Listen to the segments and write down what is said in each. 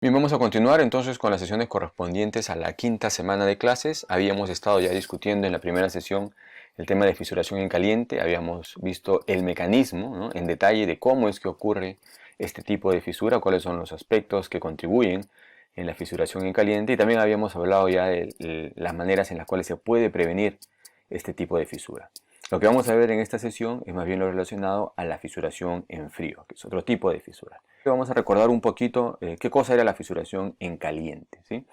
Bien, vamos a continuar entonces con las sesiones correspondientes a la quinta semana de clases. Habíamos estado ya discutiendo en la primera sesión el tema de fisuración en caliente. Habíamos visto el mecanismo, ¿no?, en detalle de cómo es que ocurre este tipo de fisura, cuáles son los aspectos que contribuyen en la fisuración en caliente. Y también habíamos hablado ya de las maneras en las cuales se puede prevenir este tipo de fisura. Lo que vamos a ver en esta sesión es más bien lo relacionado a la fisuración en frío, que es otro tipo de fisura. Vamos a recordar un poquito qué cosa era la fisuración en caliente, ¿sí?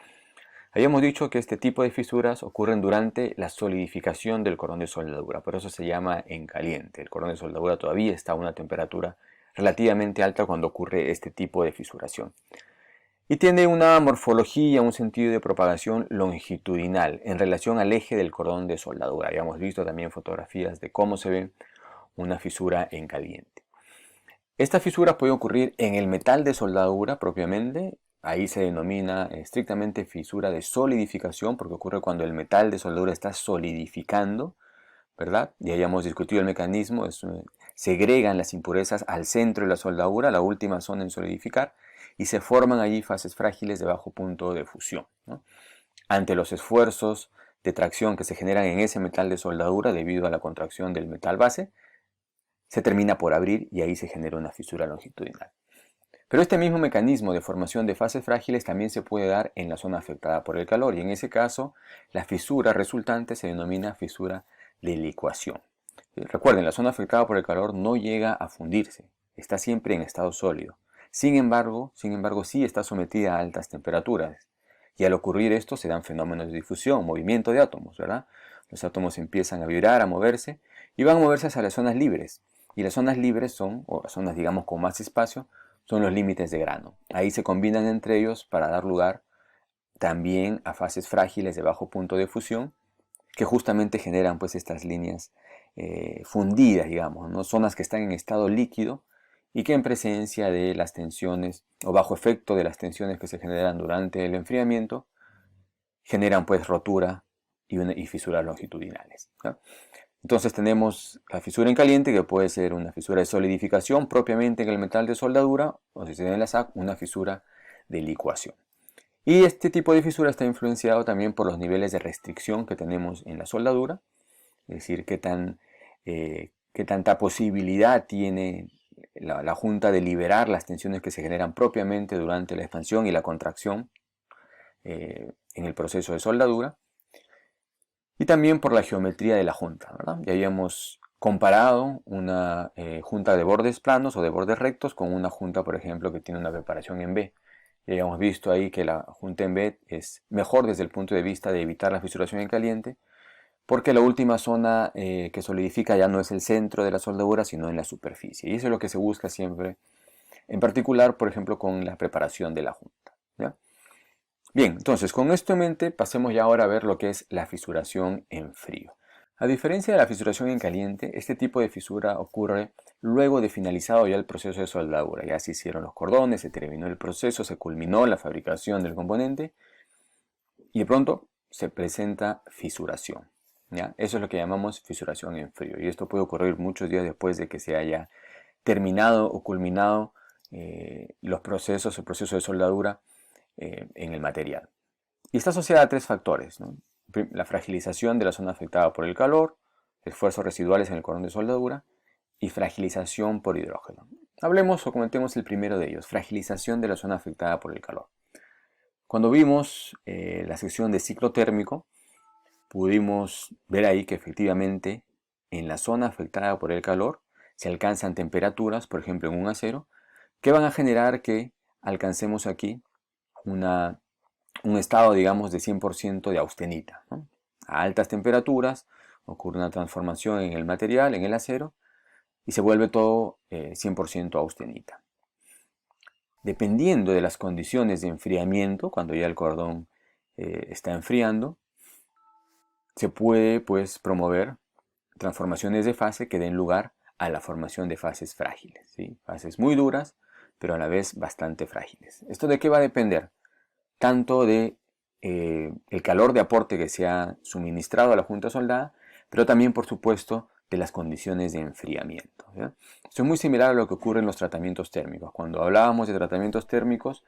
Habíamos dicho que este tipo de fisuras ocurren durante la solidificación del cordón de soldadura, por eso se llama en caliente. El cordón de soldadura todavía está a una temperatura relativamente alta cuando ocurre este tipo de fisuración. Y tiene una morfología, un sentido de propagación longitudinal en relación al eje del cordón de soldadura. Habíamos visto también fotografías de cómo se ve una fisura en caliente. Esta fisura puede ocurrir en el metal de soldadura propiamente. Ahí se denomina estrictamente fisura de solidificación porque ocurre cuando el metal de soldadura está solidificando, ¿verdad? Ya hayamos discutido el mecanismo, segregan las impurezas al centro de la soldadura, la última zona en solidificar, y se forman allí fases frágiles de bajo punto de fusión, ¿no? Ante los esfuerzos de tracción que se generan en ese metal de soldadura debido a la contracción del metal base, se termina por abrir y ahí se genera una fisura longitudinal. Pero este mismo mecanismo de formación de fases frágiles también se puede dar en la zona afectada por el calor y en ese caso la fisura resultante se denomina fisura de licuación. Recuerden, la zona afectada por el calor no llega a fundirse, está siempre en estado sólido. Sin embargo, sí está sometida a altas temperaturas. Y al ocurrir esto se dan fenómenos de difusión, movimiento de átomos, ¿verdad? Los átomos empiezan a vibrar, a moverse y van a moverse hacia las zonas libres. Y las zonas libres son, o las zonas digamos con más espacio, son los límites de grano. Ahí se combinan entre ellos para dar lugar también a fases frágiles de bajo punto de fusión que justamente generan pues estas líneas fundidas, digamos, ¿no? Zonas que están en estado líquido y que en presencia de las tensiones o bajo efecto de las tensiones que se generan durante el enfriamiento generan pues rotura y fisuras longitudinales, ¿no? Entonces tenemos la fisura en caliente, que puede ser una fisura de solidificación propiamente en el metal de soldadura, o si se tiene en la SAC, una fisura de licuación. Y este tipo de fisura está influenciado también por los niveles de restricción que tenemos en la soldadura, es decir, qué tanta posibilidad tiene la junta de liberar las tensiones que se generan propiamente durante la expansión y la contracción en el proceso de soldadura. Y también por la geometría de la junta, ¿verdad? Ya habíamos comparado una junta de bordes planos o de bordes rectos con una junta, por ejemplo, que tiene una preparación en B. Ya habíamos visto ahí que la junta en B es mejor desde el punto de vista de evitar la fisuración en caliente, porque la última zona que solidifica ya no es el centro de la soldadura, sino en la superficie. Y eso es lo que se busca siempre, en particular, por ejemplo, con la preparación de la junta, ¿ya? Bien, entonces con esto en mente pasemos ya ahora a ver lo que es la fisuración en frío. A diferencia de la fisuración en caliente, este tipo de fisura ocurre luego de finalizado ya el proceso de soldadura. Ya se hicieron los cordones, se terminó el proceso, se culminó la fabricación del componente y de pronto se presenta fisuración, ¿ya? Eso es lo que llamamos fisuración en frío y esto puede ocurrir muchos días después de que se haya terminado o culminado el proceso de soldadura en el material. Y está asociada a tres factores, ¿no? La fragilización de la zona afectada por el calor, esfuerzos residuales en el cordón de soldadura y fragilización por hidrógeno. Hablemos o comentemos el primero de ellos, fragilización de la zona afectada por el calor. Cuando vimos la sección de ciclo térmico, pudimos ver ahí que efectivamente en la zona afectada por el calor se alcanzan temperaturas, por ejemplo en un acero, que van a generar que alcancemos aquí un estado, digamos, de 100% de austenita, ¿no? A altas temperaturas ocurre una transformación en el material, en el acero, y se vuelve todo 100% austenita. Dependiendo de las condiciones de enfriamiento, cuando ya el cordón está enfriando, se puede pues promover transformaciones de fase que den lugar a la formación de fases frágiles, ¿sí? Fases muy duras, pero a la vez bastante frágiles. ¿Esto de qué va a depender? Tanto de el calor de aporte que se ha suministrado a la junta soldada, pero también, por supuesto, de las condiciones de enfriamiento, ¿ya? Esto es muy similar a lo que ocurre en los tratamientos térmicos. Cuando hablábamos de tratamientos térmicos,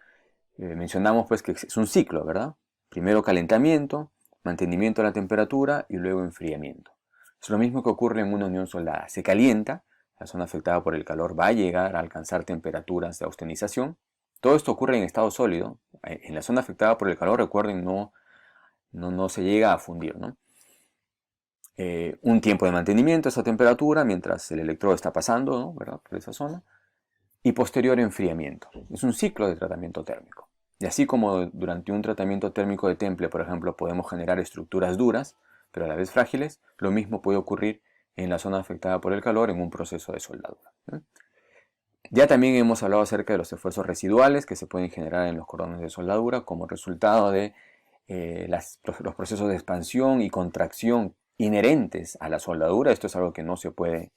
mencionamos pues que es un ciclo, ¿verdad? Primero calentamiento, mantenimiento de la temperatura y luego enfriamiento. Es lo mismo que ocurre en una unión soldada. Se calienta, la zona afectada por el calor va a llegar a alcanzar temperaturas de austenización. Todo esto ocurre en estado sólido. En la zona afectada por el calor, recuerden, no se llega a fundir, ¿no? Un tiempo de mantenimiento a esa temperatura mientras el electrodo está pasando, ¿no?, ¿verdad?, por esa zona, y posterior enfriamiento. Es un ciclo de tratamiento térmico. Y así como durante un tratamiento térmico de temple, por ejemplo, podemos generar estructuras duras, pero a la vez frágiles, lo mismo puede ocurrir en la zona afectada por el calor en un proceso de soldadura, ¿no? Ya también hemos hablado acerca de los esfuerzos residuales que se pueden generar en los cordones de soldadura como resultado de los procesos de expansión y contracción inherentes a la soldadura. Esto es algo que no se puede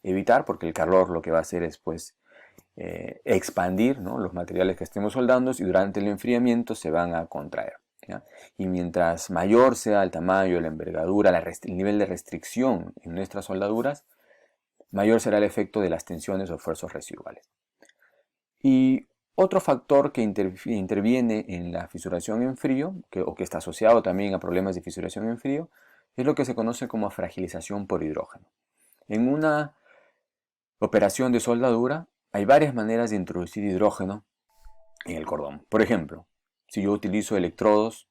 evitar porque el calor lo que va a hacer es pues expandir, ¿no?, los materiales que estemos soldando y durante el enfriamiento se van a contraer, ¿ya? Y mientras mayor sea el tamaño, la envergadura, el nivel de restricción en nuestras soldaduras, mayor será el efecto de las tensiones o esfuerzos residuales. Y otro factor que interviene en la fisuración en frío, o que está asociado también a problemas de fisuración en frío, es lo que se conoce como fragilización por hidrógeno. En una operación de soldadura hay varias maneras de introducir hidrógeno en el cordón. Por ejemplo, si yo utilizo electrodos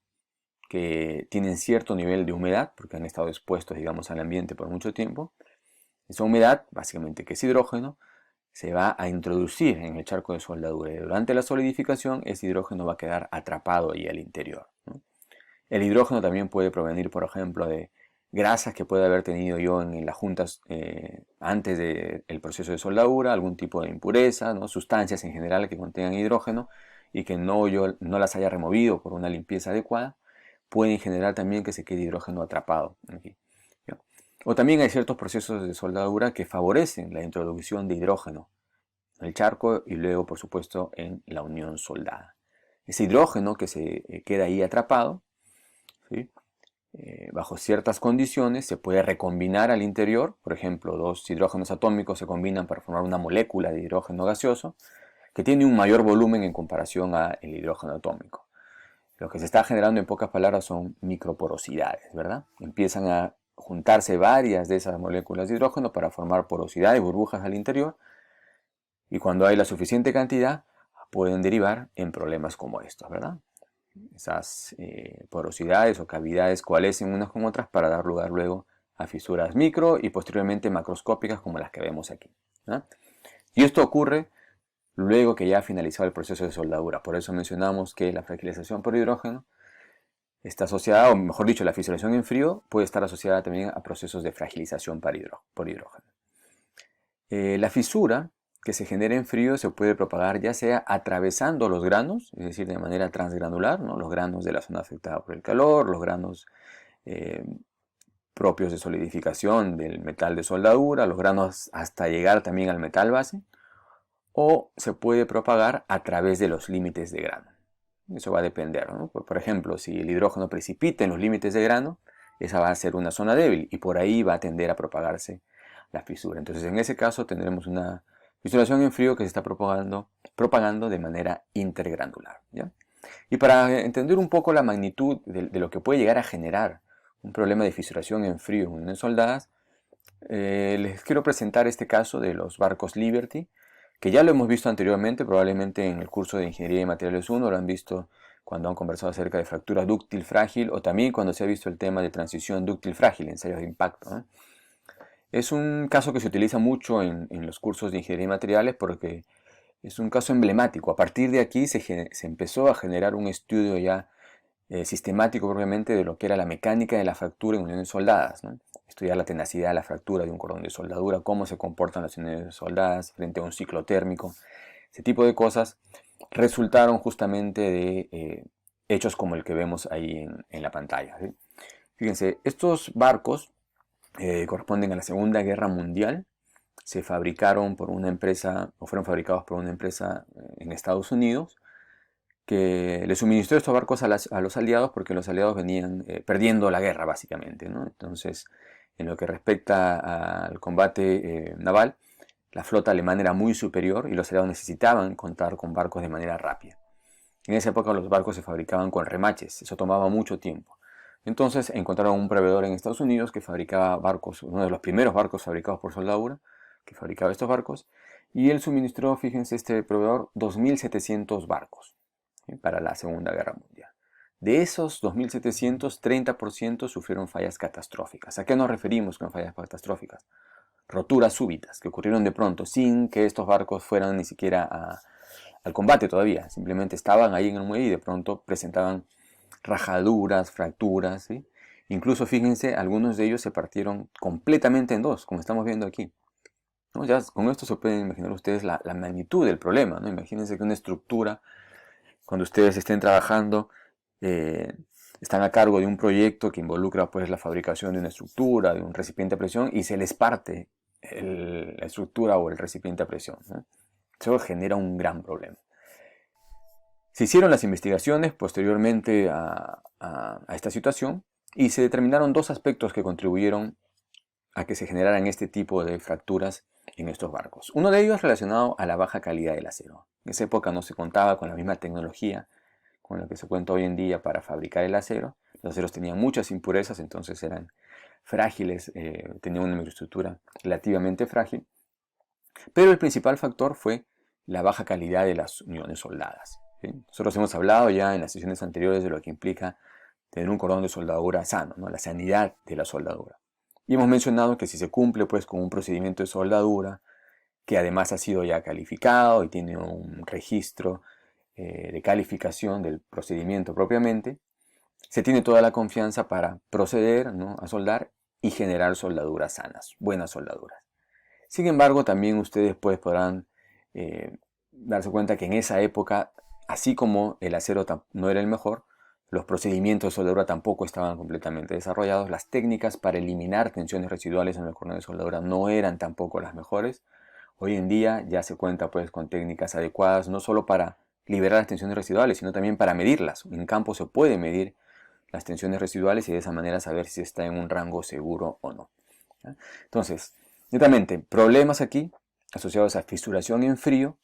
que tienen cierto nivel de humedad, porque han estado expuestos, digamos, al ambiente por mucho tiempo, esa humedad, básicamente que es hidrógeno, se va a introducir en el charco de soldadura y durante la solidificación ese hidrógeno va a quedar atrapado ahí al interior, ¿no? El hidrógeno también puede provenir, por ejemplo, de grasas que puede haber tenido yo en las juntas antes del proceso de soldadura, algún tipo de impureza, ¿no?, sustancias en general que contengan hidrógeno y que yo no las haya removido por una limpieza adecuada, pueden generar también que se quede hidrógeno atrapado aquí. O también hay ciertos procesos de soldadura que favorecen la introducción de hidrógeno en el charco y luego, por supuesto, en la unión soldada. Ese hidrógeno que se queda ahí atrapado, ¿sí?, bajo ciertas condiciones se puede recombinar al interior. Por ejemplo, dos hidrógenos atómicos se combinan para formar una molécula de hidrógeno gaseoso que tiene un mayor volumen en comparación al hidrógeno atómico. Lo que se está generando, en pocas palabras, son microporosidades, ¿verdad? Empiezan a juntarse varias de esas moléculas de hidrógeno para formar porosidad y burbujas al interior, y cuando hay la suficiente cantidad pueden derivar en problemas como estos, ¿verdad? Esas porosidades o cavidades coalescen unas con otras para dar lugar luego a fisuras micro y posteriormente macroscópicas como las que vemos aquí, ¿no? Y esto ocurre luego que ya ha finalizado el proceso de soldadura. Por eso mencionamos que la fragilización por hidrógeno está asociada, o mejor dicho, la fisuración en frío puede estar asociada también a procesos de fragilización por hidrógeno. La fisura que se genera en frío se puede propagar ya sea atravesando los granos, es decir, de manera transgranular, ¿no?, los granos de la zona afectada por el calor, los granos propios de solidificación del metal de soldadura, los granos hasta llegar también al metal base, o se puede propagar a través de los límites de grano. Eso va a depender, ¿no? Por ejemplo, si el hidrógeno precipita en los límites de grano, esa va a ser una zona débil y por ahí va a tender a propagarse la fisura. Entonces, en ese caso tendremos una fisuración en frío que se está propagando de manera intergranular, ¿ya? Y para entender un poco la magnitud de lo que puede llegar a generar un problema de fisuración en frío en uniones soldadas, les quiero presentar este caso de los barcos Liberty, que ya lo hemos visto anteriormente, probablemente en el curso de Ingeniería de Materiales 1, lo han visto cuando han conversado acerca de fractura dúctil frágil, o también cuando se ha visto el tema de transición dúctil frágil, ensayos de impacto, ¿no? Es un caso que se utiliza mucho en los cursos de Ingeniería de Materiales porque es un caso emblemático. A partir de aquí se empezó a generar un estudio ya sistemático propiamente de lo que era la mecánica de la fractura en uniones soldadas, ¿no? Estudiar la tenacidad de la fractura de un cordón de soldadura, cómo se comportan las uniones soldadas frente a un ciclo térmico. Ese tipo de cosas resultaron justamente de hechos como el que vemos ahí en la pantalla, ¿sí? Fíjense, estos barcos corresponden a la Segunda Guerra Mundial. Se fabricaron por una empresa, o fueron fabricados por una empresa en Estados Unidos, que le suministró estos barcos a los aliados porque los aliados venían perdiendo la guerra, básicamente, ¿no? Entonces, en lo que respecta al combate naval, la flota alemana era muy superior y los aliados necesitaban contar con barcos de manera rápida. En esa época los barcos se fabricaban con remaches, eso tomaba mucho tiempo. Entonces encontraron un proveedor en Estados Unidos que fabricaba barcos, uno de los primeros barcos fabricados por soldadura, que fabricaba estos barcos, y él suministró, fíjense, este proveedor 2.700 barcos, ¿sí?, para la Segunda Guerra Mundial. De esos 2.700, 30% sufrieron fallas catastróficas. ¿A qué nos referimos con fallas catastróficas? Roturas súbitas que ocurrieron de pronto sin que estos barcos fueran ni siquiera al combate todavía. Simplemente estaban ahí en el muelle y de pronto presentaban rajaduras, fracturas, ¿sí? Incluso fíjense, algunos de ellos se partieron completamente en dos, como estamos viendo aquí, ¿no? Ya con esto se pueden imaginar ustedes la magnitud del problema, ¿no? Imagínense que una estructura, cuando ustedes estén trabajando, están a cargo de un proyecto que involucra pues la fabricación de una estructura, de un recipiente a presión, y se les parte la estructura o el recipiente a presión, ¿no? Eso genera un gran problema. Se hicieron las investigaciones posteriormente a esta situación y se determinaron dos aspectos que contribuyeron a que se generaran este tipo de fracturas en estos barcos. Uno de ellos relacionado a la baja calidad del acero. En esa época no se contaba con la misma tecnología con la que se cuenta hoy en día para fabricar el acero. Los aceros tenían muchas impurezas, entonces eran frágiles, tenían una microestructura relativamente frágil. Pero el principal factor fue la baja calidad de las uniones soldadas, ¿sí? Nosotros hemos hablado ya en las sesiones anteriores de lo que implica tener un cordón de soldadura sano, ¿no? La sanidad de la soldadura. Y hemos mencionado que si se cumple pues con un procedimiento de soldadura que además ha sido ya calificado y tiene un registro de calificación del procedimiento propiamente, se tiene toda la confianza para proceder, ¿no?, a soldar y generar soldaduras sanas, buenas soldaduras. Sin embargo, también ustedes pues podrán darse cuenta que en esa época, así como el acero no era el mejor, los procedimientos de soldadura tampoco estaban completamente desarrollados, las técnicas para eliminar tensiones residuales en el cordón de soldadura no eran tampoco las mejores. Hoy en día ya se cuenta pues con técnicas adecuadas, no solo para liberar las tensiones residuales, sino también para medirlas. En campo se puede medir las tensiones residuales y de esa manera saber si está en un rango seguro o no. Entonces, netamente, problemas aquí asociados a fisuración en frío,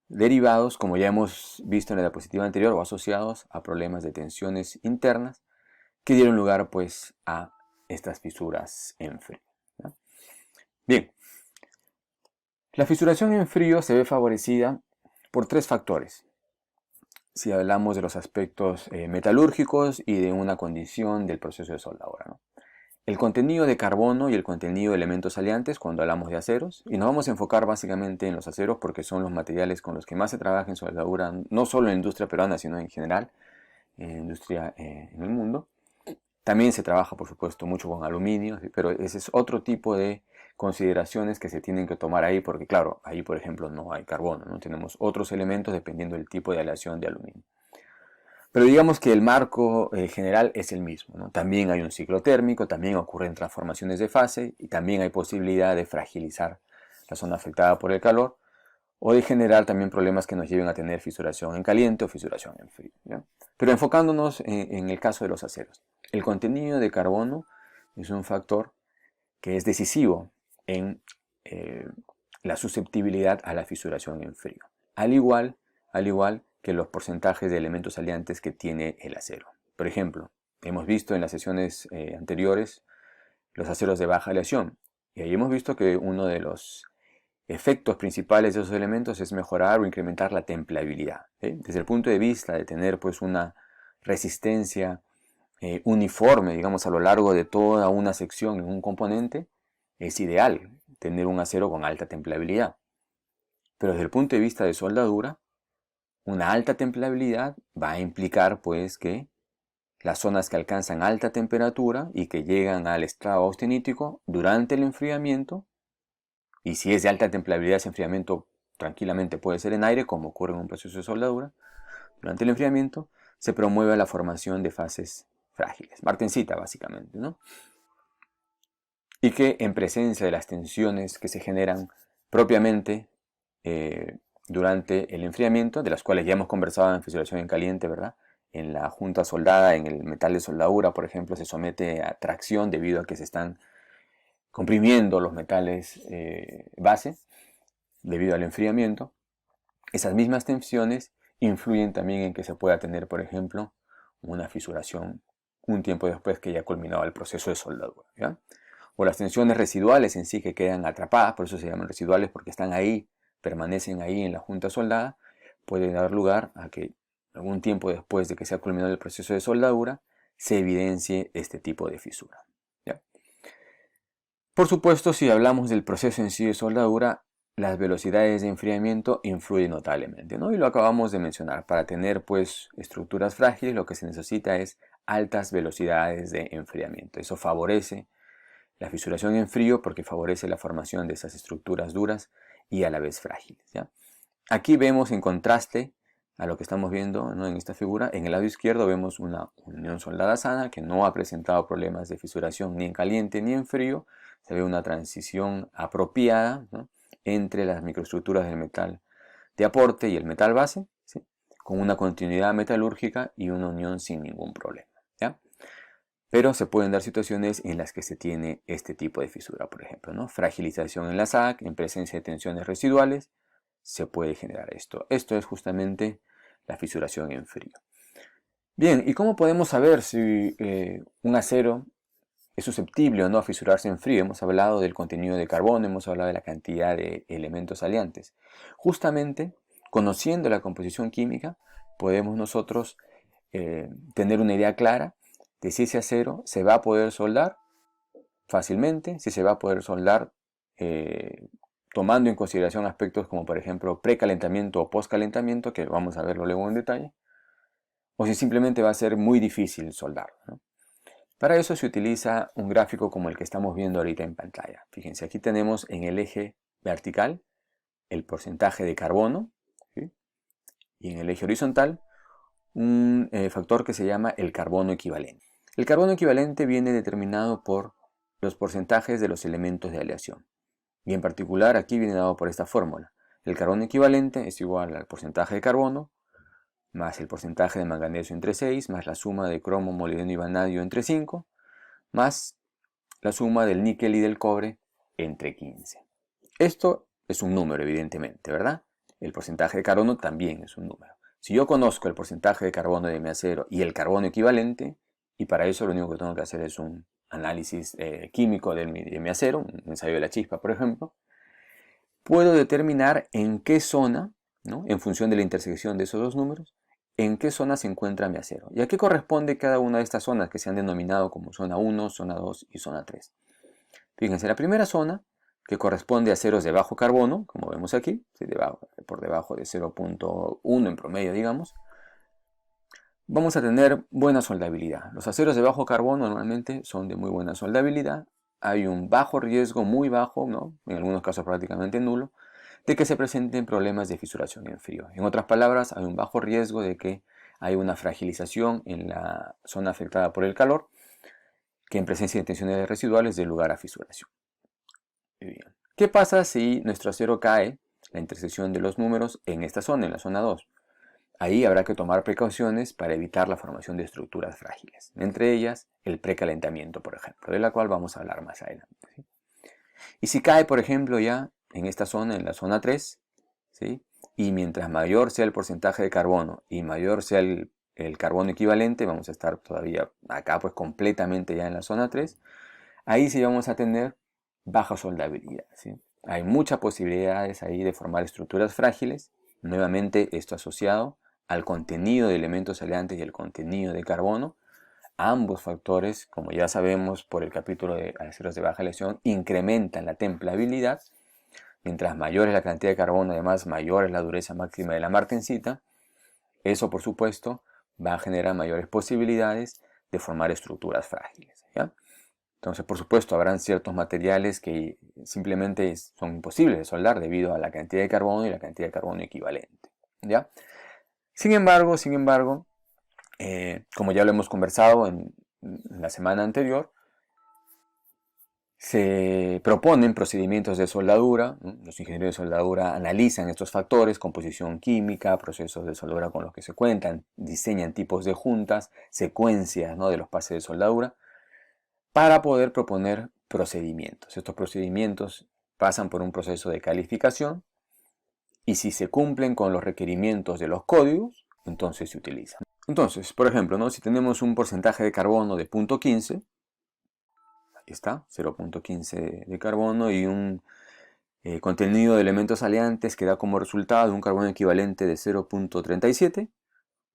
derivados, como ya hemos visto en la diapositiva anterior, o asociados a problemas de tensiones internas que dieron lugar pues a estas fisuras en frío, ¿no? Bien, la fisuración en frío se ve favorecida por tres factores. Si hablamos de los aspectos metalúrgicos y de una condición del proceso de soldadura, ¿no? El contenido de carbono y el contenido de elementos salientes cuando hablamos de aceros, y nos vamos a enfocar básicamente en los aceros porque son los materiales con los que más se trabaja en soldadura, no solo en la industria peruana, sino en general, en la industria en el mundo. También se trabaja, por supuesto, mucho con aluminio, pero ese es otro tipo de consideraciones que se tienen que tomar ahí, porque claro, ahí por ejemplo no hay carbono, ¿no? Tenemos otros elementos dependiendo del tipo de aleación de aluminio. Pero digamos que el marco general es el mismo, ¿no? También hay un ciclo térmico, también ocurren transformaciones de fase y también hay posibilidad de fragilizar la zona afectada por el calor o de generar también problemas que nos lleven a tener fisuración en caliente o fisuración en frío, ¿ya? Pero enfocándonos en el caso de los aceros. El contenido de carbono es un factor que es decisivo en la susceptibilidad a la fisuración en frío, al igual que los porcentajes de elementos salientes que tiene el acero. Por ejemplo, hemos visto en las sesiones anteriores los aceros de baja aleación, y ahí hemos visto que uno de los efectos principales de esos elementos es mejorar o incrementar la templabilidad, ¿sí? Desde el punto de vista de tener pues una resistencia uniforme, digamos, a lo largo de toda una sección en un componente, es ideal tener un acero con alta templabilidad. Pero desde el punto de vista de soldadura, una alta templabilidad va a implicar pues que las zonas que alcanzan alta temperatura y que llegan al estado austenítico durante el enfriamiento, y si es de alta templabilidad ese enfriamiento tranquilamente puede ser en aire, como ocurre en un proceso de soldadura, durante el enfriamiento se promueve la formación de fases frágiles, martensita básicamente, ¿no? Y que en presencia de las tensiones que se generan propiamente durante el enfriamiento, de las cuales ya hemos conversado en fisuración en caliente, ¿verdad? En la junta soldada, en el metal de soldadura, por ejemplo, se somete a tracción debido a que se están comprimiendo los metales base debido al enfriamiento. Esas mismas tensiones influyen también en que se pueda tener, por ejemplo, una fisuración un tiempo después que ya ha culminado el proceso de soldadura, ¿ya? O las tensiones residuales en sí que quedan atrapadas, por eso se llaman residuales, porque están ahí, permanecen ahí en la junta soldada, pueden dar lugar a que algún tiempo después de que se ha culminado el proceso de soldadura, se evidencie este tipo de fisura, ¿ya? Por supuesto, si hablamos del proceso en sí de soldadura, las velocidades de enfriamiento influyen notablemente, ¿no? Y lo acabamos de mencionar. Para tener, pues, estructuras frágiles, lo que se necesita es altas velocidades de enfriamiento. Eso favorece la fisuración en frío porque favorece la formación de esas estructuras duras y a la vez frágiles, ¿ya? Aquí vemos en contraste a lo que estamos viendo, ¿no? En esta figura, en el lado izquierdo vemos una unión soldada sana que no ha presentado problemas de fisuración ni en caliente ni en frío. Se ve una transición apropiada, ¿no? Entre las microestructuras del metal de aporte y el metal base, ¿sí? Con una continuidad metalúrgica y una unión sin ningún problema, ¿ya? Pero se pueden dar situaciones en las que se tiene este tipo de fisura, por ejemplo, ¿no? Fragilización en la SAC, en presencia de tensiones residuales, se puede generar esto. Esto es justamente la fisuración en frío. Bien, ¿y cómo podemos saber si un acero es susceptible o no a fisurarse en frío? Hemos hablado del contenido de carbono, hemos hablado de la cantidad de elementos aliantes. Justamente, conociendo la composición química, podemos nosotros tener una idea clara de si ese acero se va a poder soldar fácilmente, si se va a poder soldar tomando en consideración aspectos como por ejemplo precalentamiento o postcalentamiento, que vamos a verlo luego en detalle, o si simplemente va a ser muy difícil soldar, ¿no? Para eso se utiliza un gráfico como el que estamos viendo ahorita en pantalla. Fíjense, aquí tenemos en el eje vertical el porcentaje de carbono, ¿sí? Y en el eje horizontal un factor que se llama el carbono equivalente. El carbono equivalente viene determinado por los porcentajes de los elementos de aleación. Y en particular aquí viene dado por esta fórmula. El carbono equivalente es igual al porcentaje de carbono más el porcentaje de manganeso entre 6, más la suma de cromo, molibdeno y vanadio entre 5, más la suma del níquel y del cobre entre 15. Esto es un número, evidentemente, ¿verdad? El porcentaje de carbono también es un número. Si yo conozco el porcentaje de carbono de mi acero y el carbono equivalente, y para eso lo único que tengo que hacer es un análisis químico de mi acero, un ensayo de la chispa, por ejemplo, puedo determinar en qué zona, ¿no? En función de la intersección de esos dos números, en qué zona se encuentra mi acero. ¿Y a qué corresponde cada una de estas zonas que se han denominado como zona 1, zona 2 y zona 3? Fíjense, la primera zona, que corresponde a aceros de bajo carbono, como vemos aquí, ¿sí? Por debajo de 0.1 en promedio, digamos, vamos a tener buena soldabilidad. Los aceros de bajo carbono normalmente son de muy buena soldabilidad. Hay un bajo riesgo, muy bajo, ¿no? En algunos casos prácticamente nulo, de que se presenten problemas de fisuración en frío. En otras palabras, hay un bajo riesgo de que hay una fragilización en la zona afectada por el calor, que en presencia de tensiones residuales dé lugar a fisuración. Bien. ¿Qué pasa si nuestro acero cae, la intersección de los números, en esta zona, en la zona 2? Ahí habrá que tomar precauciones para evitar la formación de estructuras frágiles, entre ellas el precalentamiento, por ejemplo, de la cual vamos a hablar más adelante, ¿sí? Y si cae, por ejemplo, ya en esta zona, en la zona 3, ¿sí? Y mientras mayor sea el porcentaje de carbono y mayor sea el carbono equivalente, vamos a estar todavía acá pues completamente ya en la zona 3, ahí sí vamos a tener baja soldabilidad, ¿sí? Hay muchas posibilidades ahí de formar estructuras frágiles, nuevamente esto asociado al contenido de elementos aliantes y el contenido de carbono. Ambos factores, como ya sabemos por el capítulo de aceros de baja aleación, incrementan la templabilidad. Mientras mayor es la cantidad de carbono, además mayor es la dureza máxima de la martensita. Eso, por supuesto, va a generar mayores posibilidades de formar estructuras frágiles, ¿ya? Entonces, por supuesto, habrán ciertos materiales que simplemente son imposibles de soldar debido a la cantidad de carbono y la cantidad de carbono equivalente, ¿ya? Sin embargo, como ya lo hemos conversado en la semana anterior, se proponen procedimientos de soldadura, ¿no? Los ingenieros de soldadura analizan estos factores, composición química, procesos de soldadura con los que se cuentan, diseñan tipos de juntas, secuencias, ¿no? De los pases de soldadura, para poder proponer procedimientos. Estos procedimientos pasan por un proceso de calificación y si se cumplen con los requerimientos de los códigos, entonces se utilizan. Entonces, por ejemplo, ¿no? Si tenemos un porcentaje de carbono de 0.15, ahí está, 0.15 de carbono y un contenido de elementos aleantes que da como resultado un carbono equivalente de 0.37,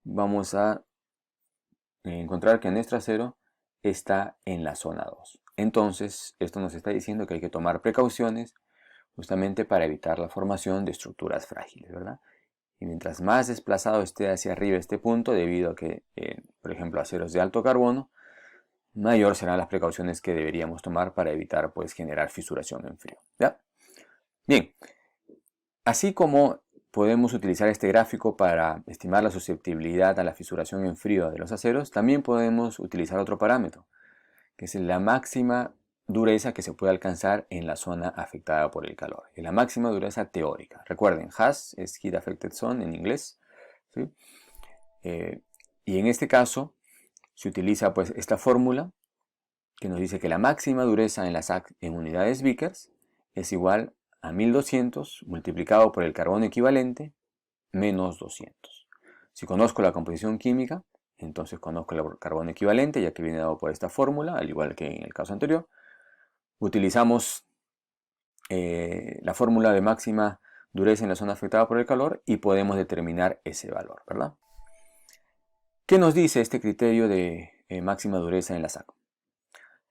vamos a encontrar que nuestra cero está en la zona 2. Entonces, esto nos está diciendo que hay que tomar precauciones justamente para evitar la formación de estructuras frágiles, ¿verdad? Y mientras más desplazado esté hacia arriba este punto, debido a que, por ejemplo, aceros de alto carbono, mayor serán las precauciones que deberíamos tomar para evitar, pues, generar fisuración en frío, ¿ya? Bien, así como podemos utilizar este gráfico para estimar la susceptibilidad a la fisuración en frío de los aceros, también podemos utilizar otro parámetro, que es la máxima dureza que se puede alcanzar en la zona afectada por el calor. Y la máxima dureza teórica. Recuerden, HAZ es Heat Affected Zone en inglés, ¿sí? Y en este caso se utiliza pues esta fórmula que nos dice que la máxima dureza en la SAC en unidades Vickers es igual a 1200 multiplicado por el carbono equivalente menos 200. Si conozco la composición química, entonces conozco el carbono equivalente, ya que viene dado por esta fórmula, al igual que en el caso anterior. Utilizamos la fórmula de máxima dureza en la zona afectada por el calor y podemos determinar ese valor, ¿verdad? ¿Qué nos dice este criterio de máxima dureza en la SAC?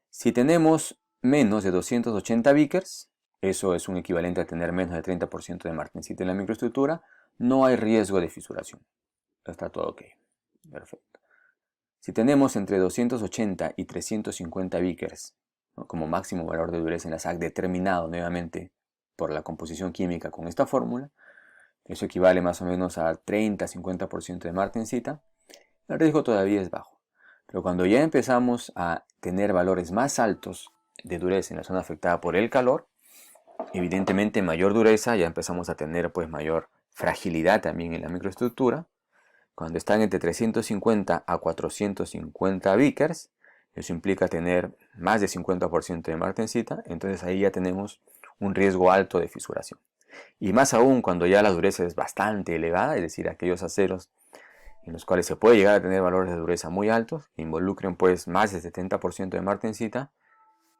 Si tenemos menos de 280 Vickers, eso es un equivalente a tener menos de 30% de martensita en la microestructura, no hay riesgo de fisuración. Está todo ok. Perfecto. Si tenemos entre 280 y 350 Vickers, ¿no?, como máximo valor de dureza en la SAC determinado nuevamente por la composición química con esta fórmula, eso equivale más o menos a 30-50% de martensita, el riesgo todavía es bajo. Pero cuando ya empezamos a tener valores más altos de dureza en la zona afectada por el calor, evidentemente mayor dureza, ya empezamos a tener pues mayor fragilidad también en la microestructura. Cuando están entre 350 a 450 Vickers, eso implica tener más de 50% de martensita, entonces ahí ya tenemos un riesgo alto de fisuración. Y más aún cuando ya la dureza es bastante elevada, es decir, aquellos aceros en los cuales se puede llegar a tener valores de dureza muy altos, que involucren pues más del 70% de martensita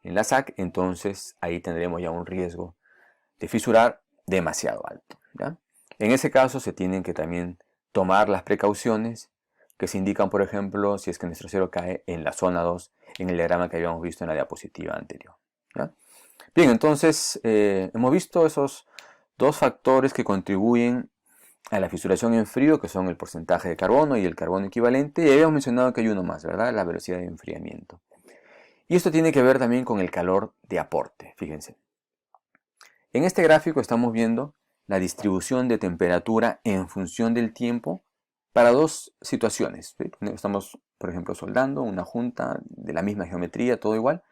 en la SAC, entonces ahí tendremos ya un riesgo de fisurar demasiado alto, ¿ya? En ese caso se tienen que también tomar las precauciones que se indican, por ejemplo, si es que nuestro cero cae en la zona 2, en el diagrama que habíamos visto en la diapositiva anterior, ¿ya? Bien, entonces hemos visto esos dos factores que contribuyen a la fisuración en frío, que son el porcentaje de carbono y el carbono equivalente, y habíamos mencionado que hay uno más, ¿verdad? La velocidad de enfriamiento. Y esto tiene que ver también con el calor de aporte, fíjense. En este gráfico estamos viendo la distribución de temperatura en función del tiempo para dos situaciones, ¿sí? Estamos, por ejemplo, soldando una junta de la misma geometría, todo igual.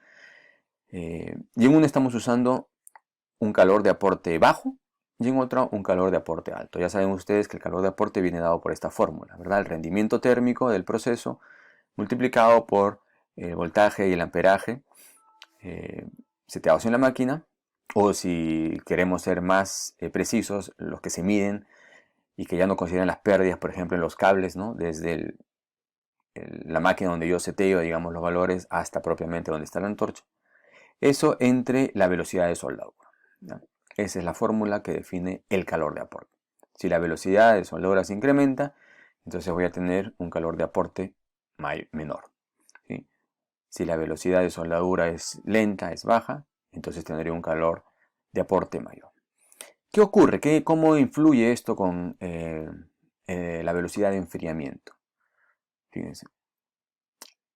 Y en una estamos usando un calor de aporte bajo y en otra un calor de aporte alto. Ya saben ustedes que el calor de aporte viene dado por esta fórmula, ¿verdad? El rendimiento térmico del proceso multiplicado por el voltaje y el amperaje seteados en la máquina, o si queremos ser más precisos, los que se miden y que ya no consideran las pérdidas, por ejemplo, en los cables, ¿no? Desde la máquina donde yo seteo, digamos, los valores hasta propiamente donde está la antorcha. Eso entre la velocidad de soldadura, ¿ya? Esa es la fórmula que define el calor de aporte. Si la velocidad de soldadura se incrementa, entonces voy a tener un calor de aporte menor, ¿sí? Si la velocidad de soldadura es lenta, es baja, entonces tendré un calor de aporte mayor. ¿Qué ocurre? ¿Cómo influye esto con la velocidad de enfriamiento? Fíjense.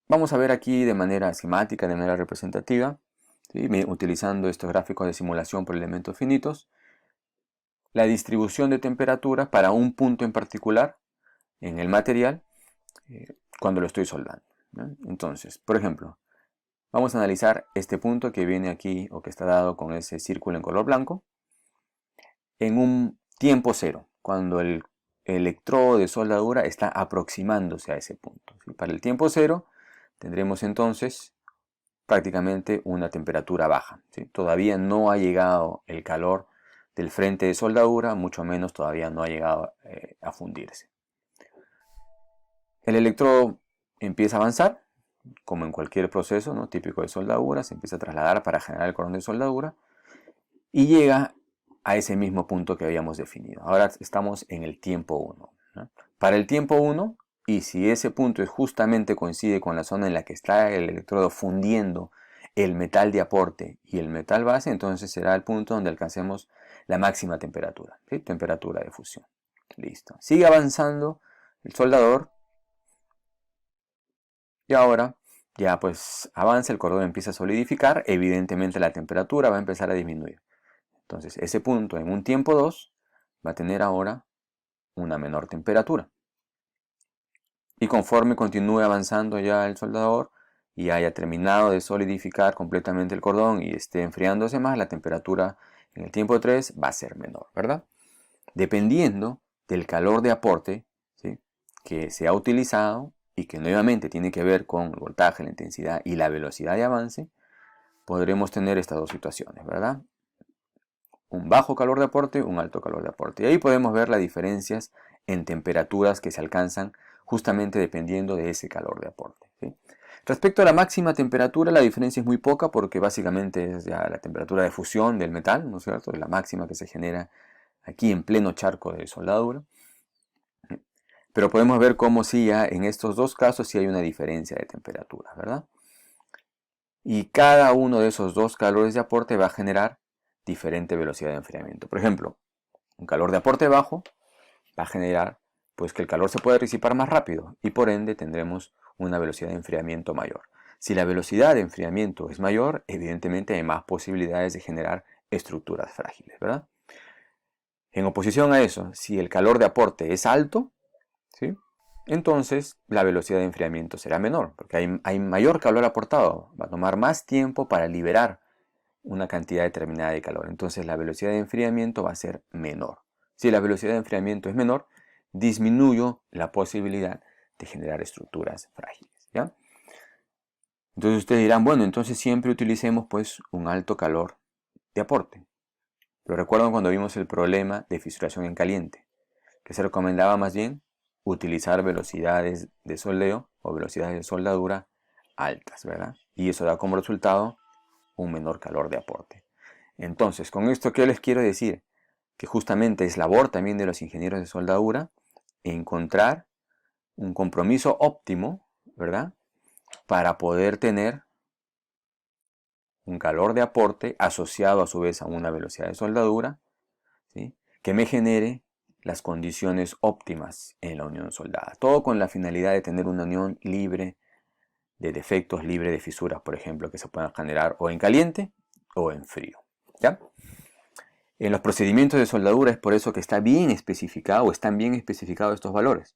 Vamos a ver aquí de manera esquemática, de manera representativa, ¿sí?, utilizando estos gráficos de simulación por elementos finitos, la distribución de temperatura para un punto en particular en el material cuando lo estoy soldando, ¿no? Entonces, por ejemplo, vamos a analizar este punto que viene aquí o que está dado con ese círculo en color blanco en un tiempo cero, cuando el electrodo de soldadura está aproximándose a ese punto, ¿sí? Para el tiempo cero tendremos entonces prácticamente una temperatura baja, ¿sí? Todavía no ha llegado el calor del frente de soldadura, mucho menos todavía no ha llegado a fundirse. El electrodo empieza a avanzar, como en cualquier proceso, ¿no?, típico de soldadura, se empieza a trasladar para generar el cordón de soldadura y llega a ese mismo punto que habíamos definido. Ahora estamos en el tiempo 1, ¿no? Para el tiempo 1, y si ese punto justamente coincide con la zona en la que está el electrodo fundiendo el metal de aporte y el metal base, entonces será el punto donde alcancemos la máxima temperatura, ¿sí? Temperatura de fusión. Listo. Sigue avanzando el soldador y ahora ya pues avanza, el cordón empieza a solidificar, evidentemente la temperatura va a empezar a disminuir. Entonces ese punto en un tiempo 2 va a tener ahora una menor temperatura. Y conforme continúe avanzando ya el soldador y haya terminado de solidificar completamente el cordón y esté enfriándose más, la temperatura en el tiempo 3 va a ser menor, ¿verdad? Dependiendo del calor de aporte, ¿sí?, que se ha utilizado y que nuevamente tiene que ver con el voltaje, la intensidad y la velocidad de avance, podremos tener estas dos situaciones, ¿verdad? Un bajo calor de aporte, un alto calor de aporte. Y ahí podemos ver las diferencias en temperaturas que se alcanzan justamente dependiendo de ese calor de aporte, ¿sí? Respecto a la máxima temperatura, la diferencia es muy poca porque básicamente es ya la temperatura de fusión del metal, ¿no es cierto?, es la máxima que se genera aquí en pleno charco de soldadura. Pero podemos ver cómo sí ya en estos dos casos sí hay una diferencia de temperatura, ¿verdad? Y cada uno de esos dos calores de aporte va a generar diferente velocidad de enfriamiento. Por ejemplo, un calor de aporte bajo va a generar pues que el calor se pueda disipar más rápido y por ende tendremos una velocidad de enfriamiento mayor. Si la velocidad de enfriamiento es mayor, evidentemente hay más posibilidades de generar estructuras frágiles, ¿verdad? En oposición a eso, si el calor de aporte es alto, ¿sí?, entonces la velocidad de enfriamiento será menor, porque hay mayor calor aportado, va a tomar más tiempo para liberar una cantidad determinada de calor, entonces la velocidad de enfriamiento va a ser menor. Si la velocidad de enfriamiento es menor, disminuyo la posibilidad de generar estructuras frágiles, ¿ya? Entonces ustedes dirán, bueno, entonces siempre utilicemos pues un alto calor de aporte. Pero recuerdan cuando vimos el problema de fisuración en caliente, que se recomendaba más bien utilizar velocidades de soldeo o velocidades de soldadura altas, ¿verdad? Y eso da como resultado un menor calor de aporte. Entonces, con esto, ¿qué les quiero decir? Que justamente es labor también de los ingenieros de soldadura encontrar un compromiso óptimo, ¿verdad?, para poder tener un calor de aporte asociado a su vez a una velocidad de soldadura, ¿sí?, que me genere las condiciones óptimas en la unión soldada. Todo con la finalidad de tener una unión libre de defectos, libre de fisuras, por ejemplo, que se puedan generar o en caliente o en frío, ¿ya? En los procedimientos de soldadura es por eso que está bien especificado, o están bien especificados estos valores,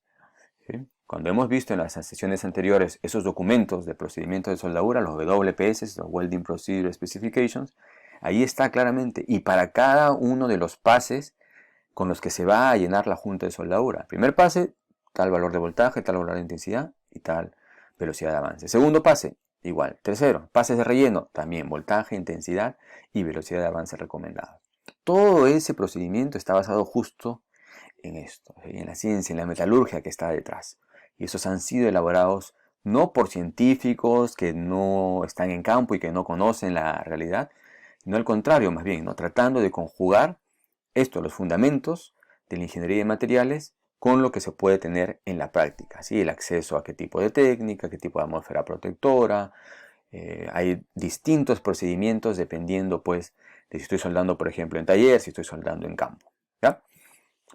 ¿sí? Cuando hemos visto en las sesiones anteriores esos documentos de procedimientos de soldadura, los WPS, los Welding Procedure Specifications, ahí está claramente, y para cada uno de los pases con los que se va a llenar la junta de soldadura. Primer pase, tal valor de voltaje, tal valor de intensidad y tal velocidad de avance. Segundo pase, igual. Tercero, pases de relleno, también voltaje, intensidad y velocidad de avance recomendada. Todo ese procedimiento está basado justo en esto, en la ciencia, en la metalurgia que está detrás. Y esos han sido elaborados no por científicos que no están en campo y que no conocen la realidad, sino al contrario, más bien, ¿no?, tratando de conjugar esto, los fundamentos de la ingeniería de materiales, con lo que se puede tener en la práctica, ¿sí? El acceso a qué tipo de técnica, qué tipo de atmósfera protectora. Hay distintos procedimientos dependiendo, pues, de si estoy soldando, por ejemplo, en taller, si estoy soldando en campo, ¿ya?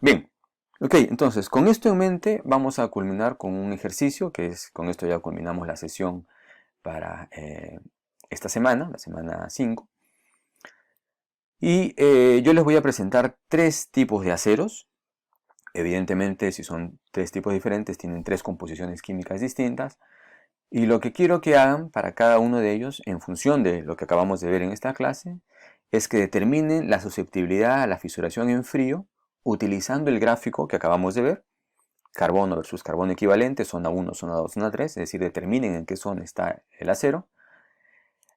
Bien, ok, entonces, con esto en mente, vamos a culminar con un ejercicio, que es, con esto ya culminamos la sesión para esta semana, la semana 5. Y yo les voy a presentar 3 tipos de aceros. Evidentemente, si son 3 tipos diferentes, tienen 3 composiciones químicas distintas. Y lo que quiero que hagan para cada uno de ellos, en función de lo que acabamos de ver en esta clase, es que determinen la susceptibilidad a la fisuración en frío utilizando el gráfico que acabamos de ver, carbono versus carbono equivalente, zona 1, zona 2, zona 3, es decir, determinen en qué zona está el acero,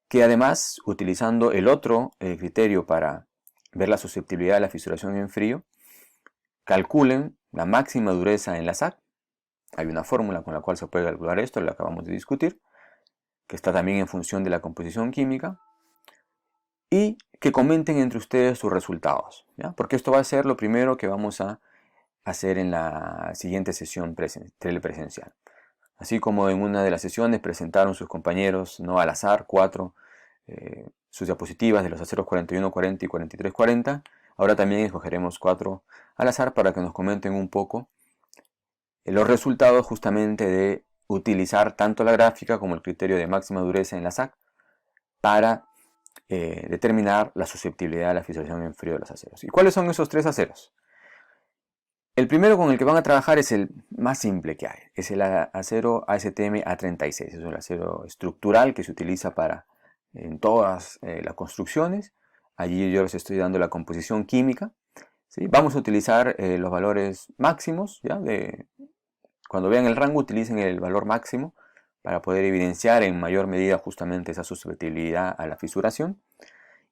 que además, utilizando el otro criterio para ver la susceptibilidad a la fisuración en frío, calculen la máxima dureza en la SAC. Hay una fórmula con la cual se puede calcular esto, lo acabamos de discutir, que está también en función de la composición química, y que comenten entre ustedes sus resultados, ¿ya? Porque esto va a ser lo primero que vamos a hacer en la siguiente sesión telepresencial. Así como en una de las sesiones presentaron sus compañeros, no al azar, 4, sus diapositivas de los aceros 4140 y 4340, ahora también escogeremos 4 al azar para que nos comenten un poco los resultados justamente de utilizar tanto la gráfica como el criterio de máxima dureza en la SAC para determinar la susceptibilidad a la fisuración en frío de los aceros. ¿Y cuáles son esos 3 aceros? El primero con el que van a trabajar es el más simple que hay, es el acero ASTM A36, es el acero estructural que se utiliza en todas las construcciones. Allí yo les estoy dando la composición química, ¿sí? Vamos a utilizar los valores máximos, ¿ya? Cuando vean el rango utilicen el valor máximo para poder evidenciar en mayor medida justamente esa susceptibilidad a la fisuración.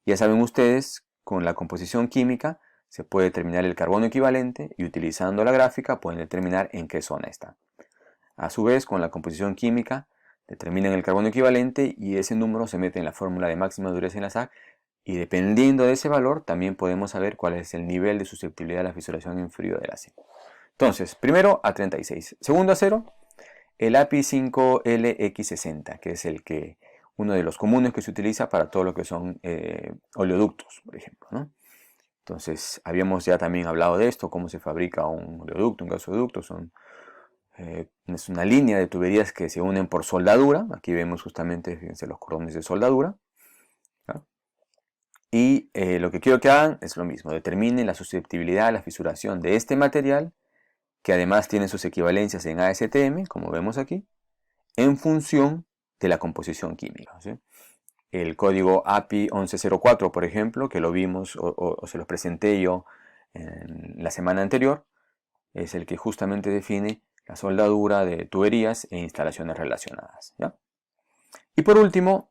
Ya saben ustedes, con la composición química se puede determinar el carbono equivalente y utilizando la gráfica pueden determinar en qué zona está. A su vez, con la composición química determinan el carbono equivalente y ese número se mete en la fórmula de máxima dureza en la SAC y dependiendo de ese valor también podemos saber cuál es el nivel de susceptibilidad a la fisuración en frío del ácido. Entonces, primero A36. Segundo acero, el API 5LX60, que es uno de los comunes que se utiliza para todo lo que son oleoductos, por ejemplo, ¿no? Entonces, habíamos ya también hablado de esto, cómo se fabrica un oleoducto, un gasoducto. Es una línea de tuberías que se unen por soldadura. Aquí vemos justamente, fíjense, los cordones de soldadura, ¿no? Y lo que quiero que hagan es lo mismo, determinen la susceptibilidad a la fisuración de este material, que además tiene sus equivalencias en ASTM, como vemos aquí, en función de la composición química, ¿sí? El código API 1104, por ejemplo, que lo vimos o se los presenté yo en la semana anterior, es el que justamente define la soldadura de tuberías e instalaciones relacionadas, ¿ya? Y por último,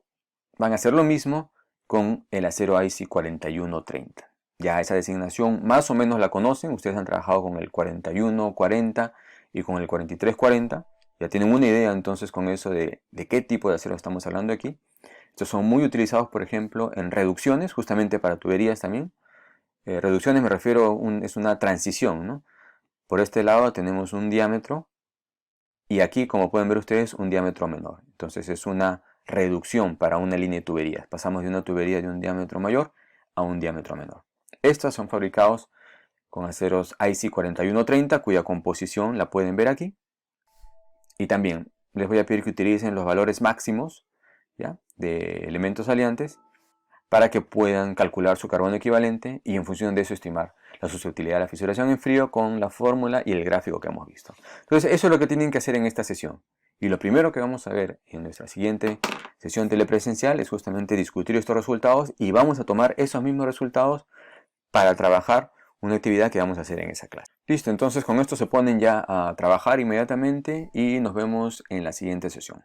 van a hacer lo mismo con el acero IC 4130. Ya esa designación más o menos la conocen, ustedes han trabajado con el 4140 y con el 4340, ya tienen una idea entonces con eso de qué tipo de acero estamos hablando aquí. Estos son muy utilizados, por ejemplo, en reducciones, justamente para tuberías también. Reducciones me refiero, es una transición, ¿no? Por este lado tenemos un diámetro y aquí, como pueden ver ustedes, un diámetro menor. Entonces es una reducción para una línea de tuberías. Pasamos de una tubería de un diámetro mayor a un diámetro menor. Estos son fabricados con aceros IC 4130, cuya composición la pueden ver aquí. Y también les voy a pedir que utilicen los valores máximos, ¿ya?, de elementos aliantes para que puedan calcular su carbono equivalente y en función de eso estimar la susceptibilidad a la fisuración en frío con la fórmula y el gráfico que hemos visto. Entonces eso es lo que tienen que hacer en esta sesión. Y lo primero que vamos a ver en nuestra siguiente sesión telepresencial es justamente discutir estos resultados y vamos a tomar esos mismos resultados para trabajar una actividad que vamos a hacer en esa clase. Listo, entonces con esto se ponen ya a trabajar inmediatamente y nos vemos en la siguiente sesión.